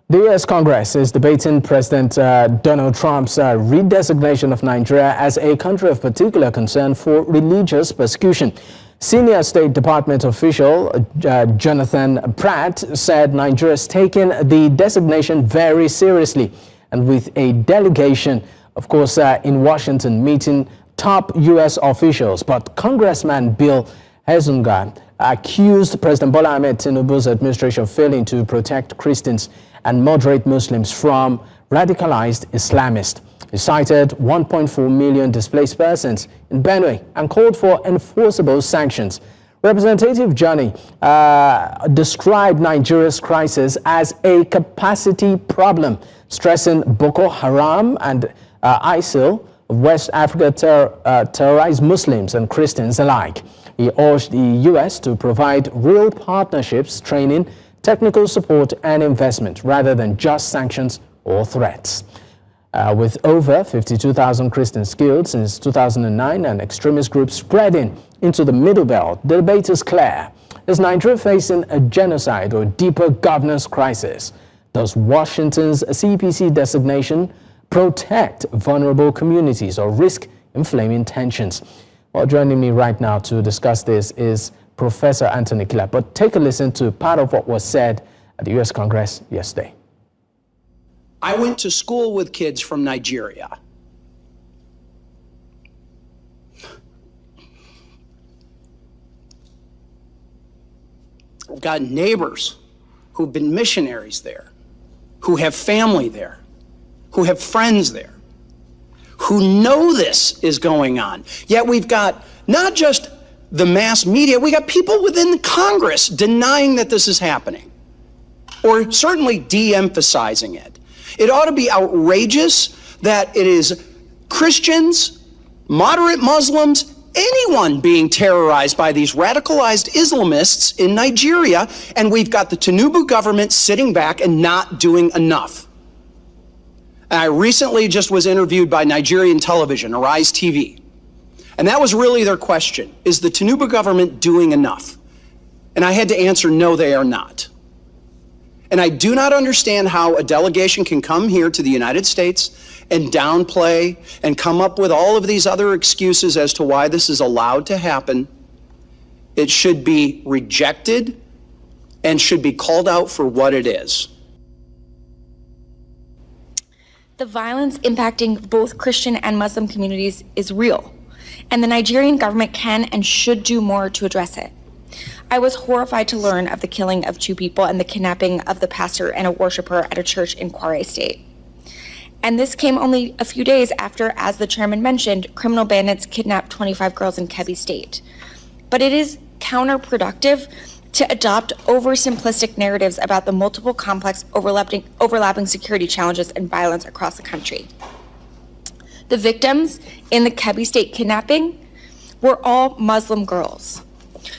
The U.S. Congress is debating President Donald Trump's redesignation of Nigeria as a country of particular concern for religious persecution. Senior State Department official Jonathan Pratt said Nigeria is taking the designation very seriously, and with a delegation, of course, in Washington meeting top U.S. officials. But Congressman Bill Hezonga accused President Bola Ahmed Tinubu's administration of failing to protect Christians and moderate Muslims from radicalized Islamists. He cited 1.4 million displaced persons in Benue and called for enforceable sanctions. Representative Johnny described Nigeria's crisis as a capacity problem, stressing Boko Haram and ISIL of West Africa terrorize Muslims and Christians alike. He urged the U.S. to provide real partnerships, training, technical support and investment rather than just sanctions or threats. With over 52,000 Christians killed since 2009 and extremist groups spreading into the Middle Belt, the debate is clear. Is Nigeria facing a genocide or deeper governance crisis? Does Washington's CPC designation protect vulnerable communities or risk inflaming tensions? Well, joining me right now to discuss this is Professor Anthony Kila. But take a listen to part of what was said at the U.S. Congress yesterday. I went to school with kids from Nigeria. I've got neighbors who've been missionaries there, who have family there, who have friends there, who know this is going on. Yet we've got not just the mass media, we got people within Congress denying that this is happening, or certainly de-emphasizing it. It ought to be outrageous that it is Christians, moderate Muslims, anyone being terrorized by these radicalized Islamists in Nigeria, and we've got the Tinubu government sitting back and not doing enough. And I recently just was interviewed by Nigerian television, Arise TV, and that was really their question. Is the Tinubu government doing enough? And I had to answer, no, they are not. And I do not understand how a delegation can come here to the United States and downplay and come up with all of these other excuses as to why this is allowed to happen. It should be rejected and should be called out for what it is. The violence impacting both Christian and Muslim communities is real, and the Nigerian government can and should do more to address it. I was horrified to learn of the killing of 2 people and the kidnapping of the pastor and a worshiper at a church in Kwara State. And this came only a few days after, as the chairman mentioned, criminal bandits kidnapped 25 girls in Kebbi State. But it is counterproductive to adopt oversimplistic narratives about the multiple complex overlapping security challenges and violence across the country. The victims in the Kebbi State kidnapping were all Muslim girls.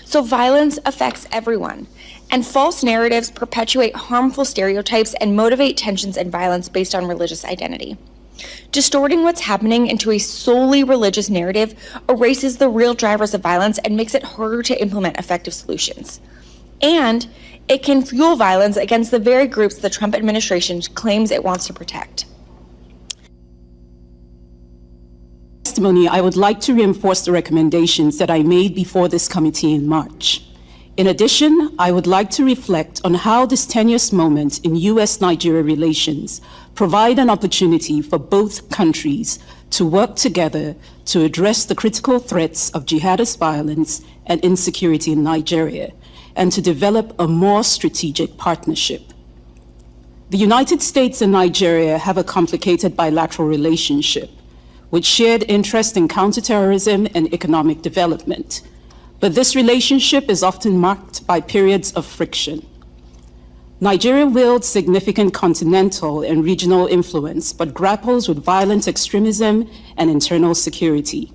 So violence affects everyone, and false narratives perpetuate harmful stereotypes and motivate tensions and violence based on religious identity. Distorting what's happening into a solely religious narrative erases the real drivers of violence and makes it harder to implement effective solutions. And it can fuel violence against the very groups the Trump administration claims it wants to protect. I would like to reinforce the recommendations that I made before this committee in March. In addition, I would like to reflect on how this tenuous moment in U.S.-Nigeria relations provide an opportunity for both countries to work together to address the critical threats of jihadist violence and insecurity in Nigeria, and to develop a more strategic partnership. The United States and Nigeria have a complicated bilateral relationship with shared interest in counterterrorism and economic development. But this relationship is often marked by periods of friction. Nigeria wields significant continental and regional influence, but grapples with violent extremism and internal security.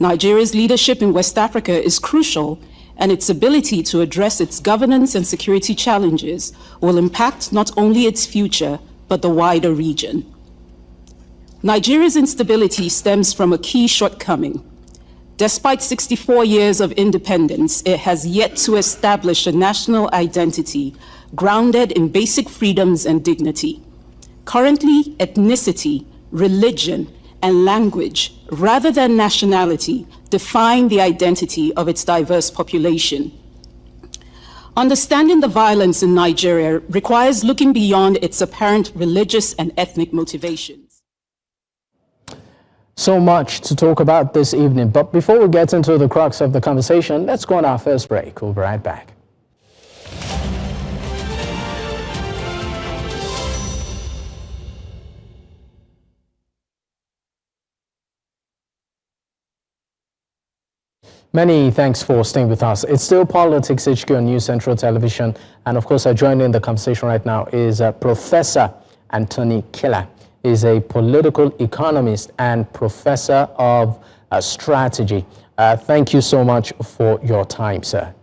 Nigeria's leadership in West Africa is crucial, and its ability to address its governance and security challenges will impact not only its future, but the wider region. Nigeria's instability stems from a key shortcoming. Despite 64 years of independence, it has yet to establish a national identity grounded in basic freedoms and dignity. Currently, ethnicity, religion, and language, rather than nationality, define the identity of its diverse population. Understanding the violence in Nigeria requires looking beyond its apparent religious and ethnic motivations. So much to talk about this evening, but before we get into the crux of the conversation, let's go on our first break. We'll be right back. Many thanks for staying with us. It's still Politics HQ on News Central Television. And of course, joining the conversation right now is Professor Anthony Kila. He's a political economist and professor of strategy. Thank you so much for your time, sir.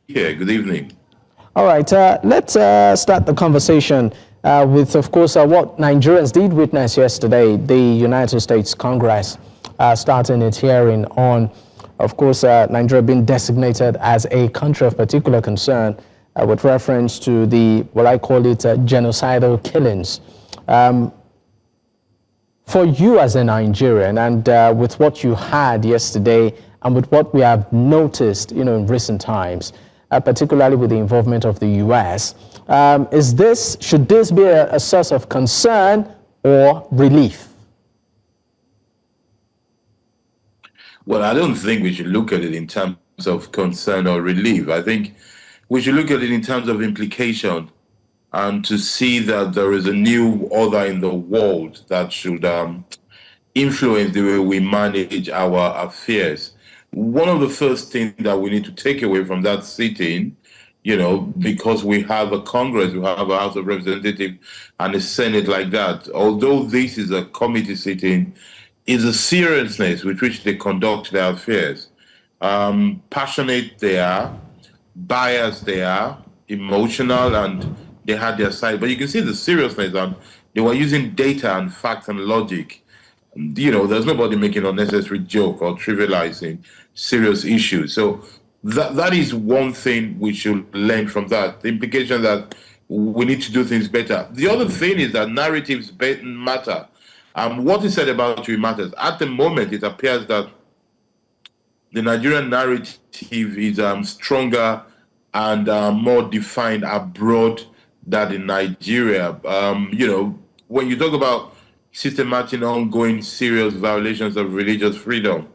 Yeah, good evening. All right, let's start the conversation with, of course, what Nigerians did witness yesterday, the United States Congress starting its hearing on, of course, Nigeria being designated as a country of particular concern with reference to the, what I call it, genocidal killings. For you as a Nigerian, and with what you had yesterday, and with what we have noticed, in recent times, particularly with the involvement of the U.S., should this be a source of concern or relief? Well, I don't think we should look at it in terms of concern or relief. I think we should look at it in terms of implication, and to see that there is a new order in the world that should influence the way we manage our affairs. One of the first things that we need to take away from that sitting, because we have a Congress, we have a House of Representatives and a Senate like that, although this is a committee sitting, is the seriousness with which they conduct their affairs. Passionate they are, biased they are, emotional, and they had their side. But you can see the seriousness, and they were using data and fact and logic. There's nobody making unnecessary joke or trivializing serious issues. So that is one thing we should learn from that. The implication that we need to do things better. The other thing is that narratives matter. What is said about you matters. At the moment, it appears that the Nigerian narrative is stronger and more defined abroad than in Nigeria. When you talk about systematic, ongoing, serious violations of religious freedom,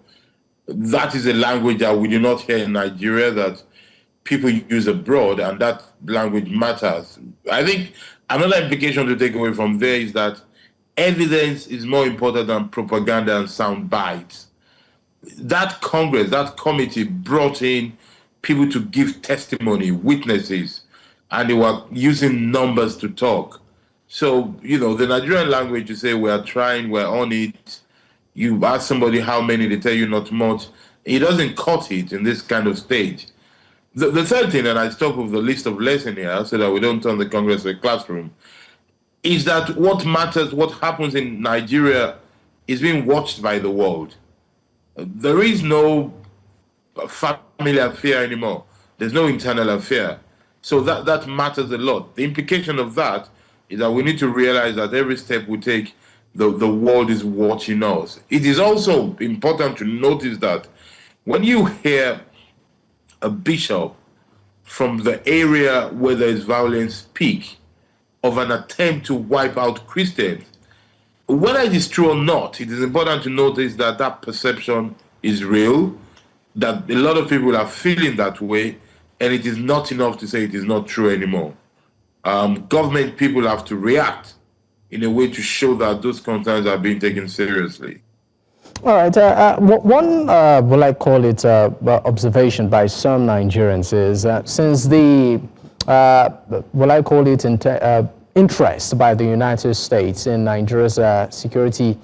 that is a language that we do not hear in Nigeria, that people use abroad, and that language matters. I think another implication to take away from there is that evidence is more important than propaganda and sound bites. That Congress, that committee brought in people to give testimony, witnesses, and they were using numbers to talk. So, the Nigerian language, you say, we are trying, we're on it. You ask somebody how many, they tell you not much. It doesn't cut it in this kind of stage. The third thing, and I stop with the list of lessons here so that we don't turn the Congress to a classroom, is that what matters, what happens in Nigeria is being watched by the world. There is no family affair anymore. There's no internal affair. So that matters a lot. The implication of that is that we need to realize that every step we take, the world is watching us. It is also important to notice that when you hear a bishop from the area where there is violence speak of an attempt to wipe out Christians, whether it is true or not, it is important to notice that that perception is real, that a lot of people are feeling that way, and it is not enough to say it is not true anymore. Government people have to react in a way to show that those concerns are being taken seriously. All right. One, will I call it, observation by some Nigerians is since the, will I call it, interest by the United States in Nigeria's security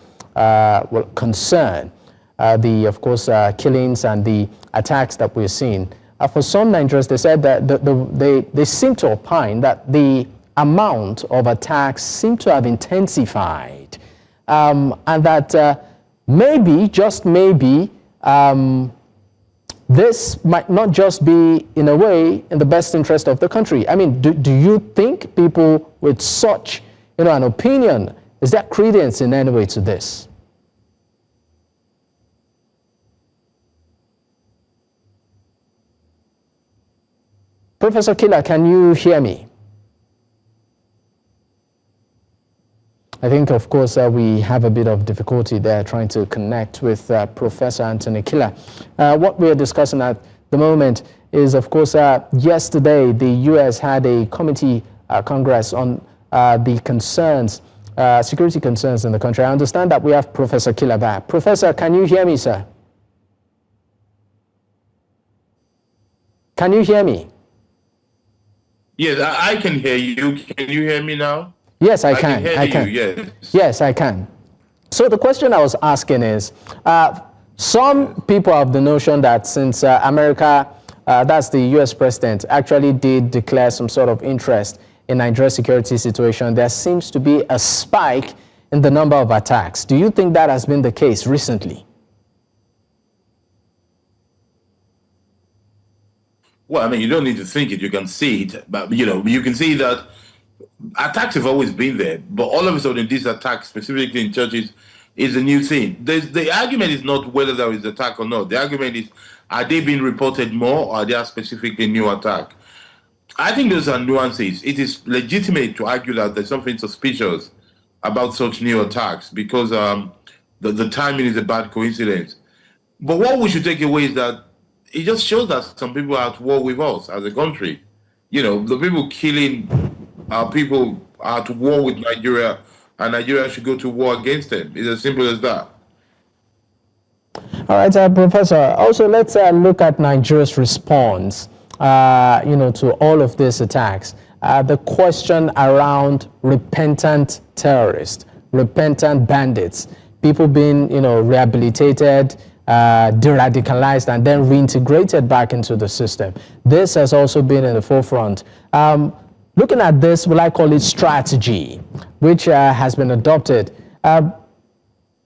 concern, of course, killings and the attacks that we're seeing. For some Nigerians, they said that they seem to opine that the amount of attacks seem to have intensified, and that maybe, just maybe, this might not just be, in a way, in the best interest of the country. I mean, do you think people with such, an opinion, is there credence in any way to this? Professor Kila, can you hear me? I think, of course, we have a bit of difficulty there trying to connect with Professor Anthony Kila. What we are discussing at the moment is, of course, yesterday the U.S. had a committee Congress on the concerns, security concerns in the country. I understand that we have Professor Kila back. Professor, can you hear me, sir? Can you hear me? Yes, I can hear you. Can you hear me now? Yes, I can. I can hear you, yes. Yes, I can. So the question I was asking is, some people have the notion that since America, that's the U.S. president, actually did declare some sort of interest in Nigeria's security situation, there seems to be a spike in the number of attacks. Do you think that has been the case recently? Well, I mean, you don't need to think it, you can see it. But, you can see that attacks have always been there. But all of a sudden, these attacks, specifically in churches, is a new thing. The argument is not whether there is attack or not. The argument is, are they being reported more, or are they specifically new attack? I think those are nuances. It is legitimate to argue that there's something suspicious about such new attacks because the timing is a bad coincidence. But what we should take away is that it just shows that some people are at war with us as a country. The people killing our people are at war with Nigeria, and Nigeria should go to war against them. It's as simple as that. All right, Professor. Also, let's look at Nigeria's response, to all of these attacks. The question around repentant terrorists, repentant bandits, people being, rehabilitated, de-radicalized, and then reintegrated back into the system. This has also been in the forefront. Looking at this, will I call it strategy, which has been adopted,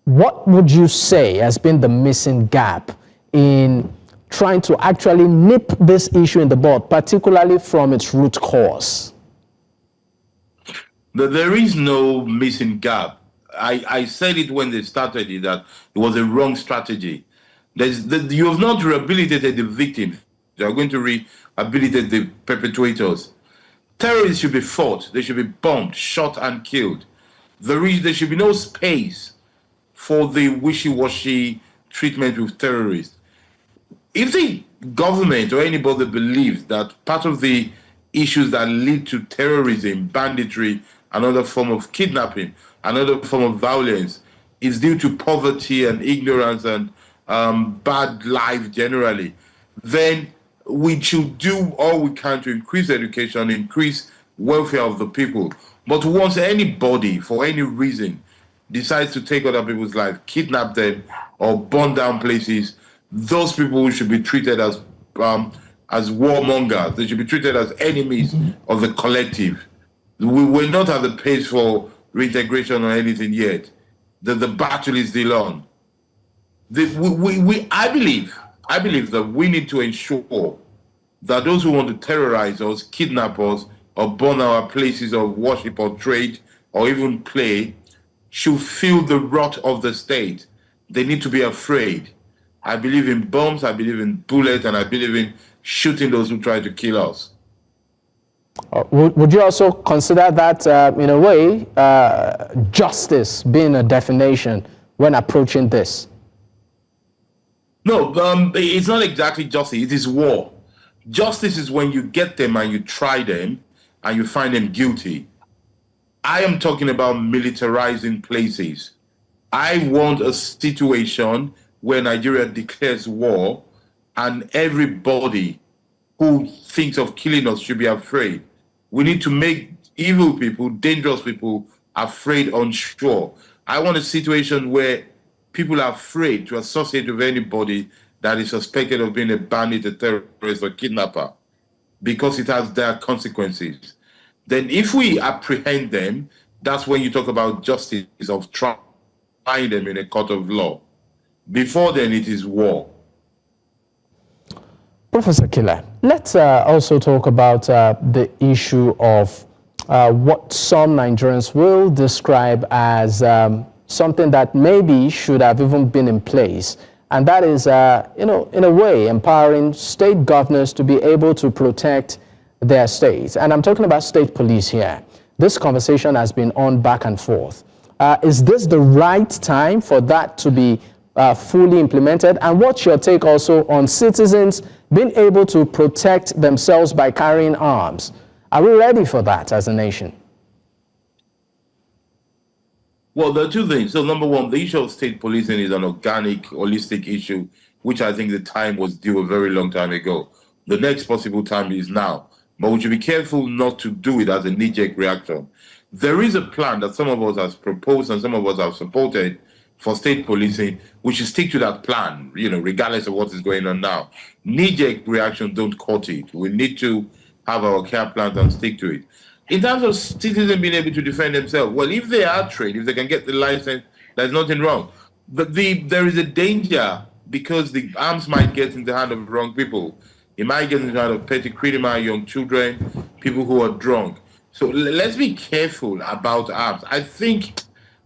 what would you say has been the missing gap in trying to actually nip this issue in the bud, particularly from its root cause? There is no missing gap. I said it when they started it, that it was a wrong strategy. You have not rehabilitated the victims. You are going to rehabilitate the perpetrators. Terrorists should be fought. They should be bombed, shot, and killed. There should be no space for the wishy-washy treatment with terrorists. If the government or anybody believes that part of the issues that lead to terrorism, banditry, another form of kidnapping, another form of violence is due to poverty and ignorance and bad life generally, then we should do all we can to increase education, increase welfare of the people. But once anybody, for any reason, decides to take other people's lives, kidnap them, or burn down places, those people should be treated as warmongers. They should be treated as enemies of the collective. We will not have the pace for reintegration or anything yet. The battle is still on. I believe that we need to ensure that those who want to terrorize us, kidnap us, or burn our places of worship or trade, or even play, should feel the wrath of the state. They need to be afraid. I believe in bombs, I believe in bullets, and I believe in shooting those who try to kill us. Would you also consider that, in a way, justice being a definition when approaching this? No, it's not exactly justice. It is war. Justice is when you get them and you try them and you find them guilty. I am talking about militarizing places. I want a situation where Nigeria declares war and everybody who thinks of killing us should be afraid. We need to make evil people, dangerous people, afraid, unsure. I want a situation where people are afraid to associate with anybody that is suspected of being a bandit, a terrorist, or kidnapper, because it has their consequences. Then if we apprehend them, that's when you talk about justice, of trying them in a court of law. Before then, it is war. Professor Kila, let's also talk about the issue of what some Nigerians will describe as something that maybe should have even been in place. And that is, in a way, empowering state governors to be able to protect their states. And I'm talking about state police here. This conversation has been on back and forth. Is this the right time for that to be fully implemented? And what's your take also on citizens being able to protect themselves by carrying arms? Are we ready for that as a nation? Well, there are two things. So number one, the issue of state policing is an organic, holistic issue, which I think the time was due a very long time ago. The next possible time is now. But we should be careful not to do it as a knee-jerk reaction. There is a plan that some of us have proposed and some of us have supported for state policing. We should stick to that plan, regardless of what is going on now. Knee-jerk reaction don't cut it. We need to have our care plans and stick to it. In terms of citizens being able to defend themselves, well, if they are trained, if they can get the license, there's nothing wrong. But there is a danger because the arms might get in the hand of wrong people. It might get in the hand of petty criminal, young children, people who are drunk. So let's be careful about arms. I think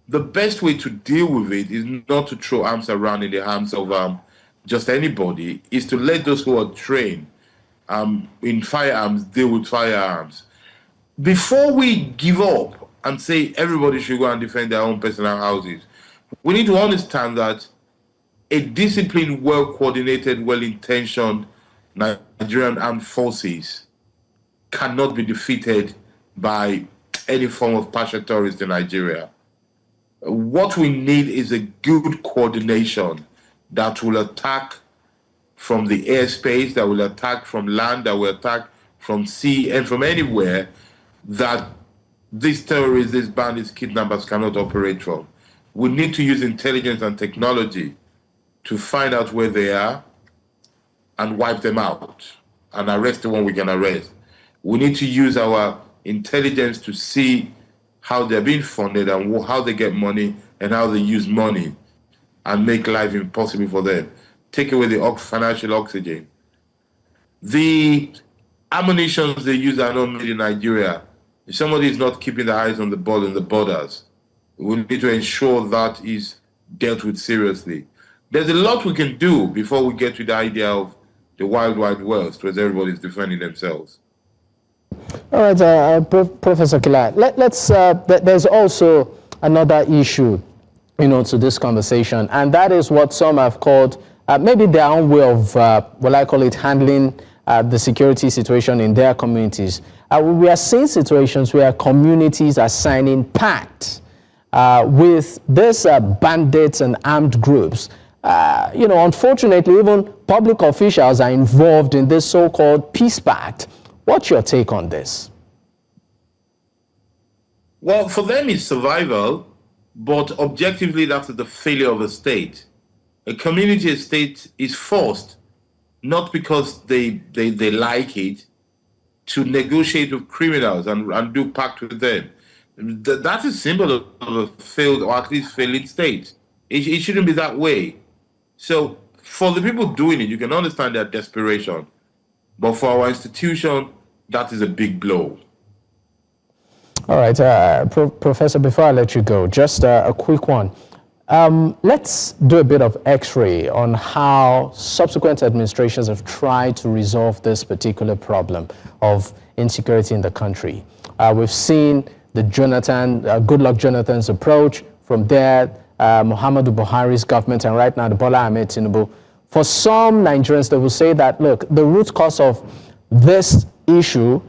the best way to deal with it is not to throw arms around in the hands of just anybody, is to let those who are trained in firearms deal with firearms. Before we give up and say everybody should go and defend their own personal houses, we need to understand that a disciplined, well-coordinated, well-intentioned Nigerian armed forces cannot be defeated by any form of partial terrorist in Nigeria. What we need is a good coordination that will attack from the airspace, that will attack from land, that will attack from sea, and from anywhere that these terrorists, these bandits, kidnappers cannot operate from. We need to use intelligence and technology to find out where they are and wipe them out and arrest the one we can arrest. We need to use our intelligence to see how they're being funded and how they get money and how they use money and make life impossible for them. Take away the financial oxygen. The ammunitions they use are not made in Nigeria. If somebody is not keeping their eyes on the ball and the borders, we need to ensure that is dealt with seriously. There's a lot we can do before we get to the idea of the wild, wild west where everybody's defending themselves. All right, Professor Kila, there's also another issue, to this conversation, and that is what some have called maybe their own way of, I call it, handling the security situation in their communities. We are seeing situations where communities are signing pacts with these bandits and armed groups. Unfortunately, even public officials are involved in this so-called peace pact. What's your take on this? Well, for them it's survival, but objectively that's the failure of a state. A community, a state is forced, not because they like it, to negotiate with criminals and do pact with them. That's a symbol of a failed or at least failing state. It shouldn't be that way. So for the people doing it, you can understand their desperation. But for our institution, that is a big blow. All right, Professor, before I let you go, just a quick one. Let's do a bit of x-ray on how subsequent administrations have tried to resolve this particular problem of insecurity in the country. We've seen the Goodluck Jonathan's approach. From there, Muhammadu Buhari's government, and right now the Bola Ahmed Tinubu. For some Nigerians, they will say that, look, the root cause of this issue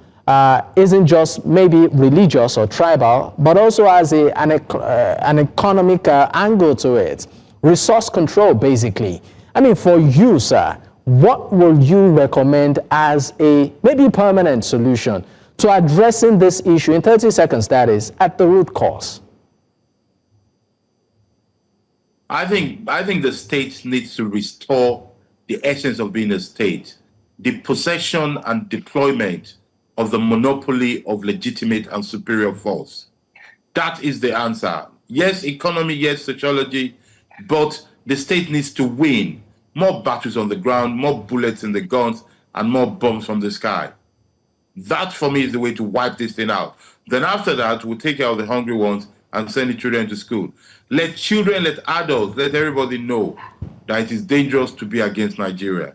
isn't just maybe religious or tribal, but also has an economic angle to it. Resource control, basically. I mean, for you, sir, what will you recommend as a maybe permanent solution to addressing this issue, in 30 seconds, that is, at the root cause? I think the state needs to restore the essence of being a state, the possession and deployment of the monopoly of legitimate and superior force. That is the answer. Yes, economy, yes, sociology, but the state needs to win more battles on the ground, more bullets in the guns, and more bombs from the sky. That, for me, is the way to wipe this thing out. Then after that, we'll take care of the hungry ones and send the children to school. Let children, let adults, let everybody know that it is dangerous to be against Nigeria.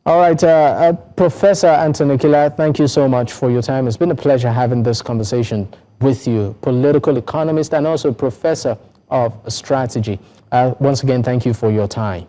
All right, Professor Anthony Kila, thank you so much for your time. It's been a pleasure having this conversation with you, political economist and also professor of strategy. Once again, thank you for your time.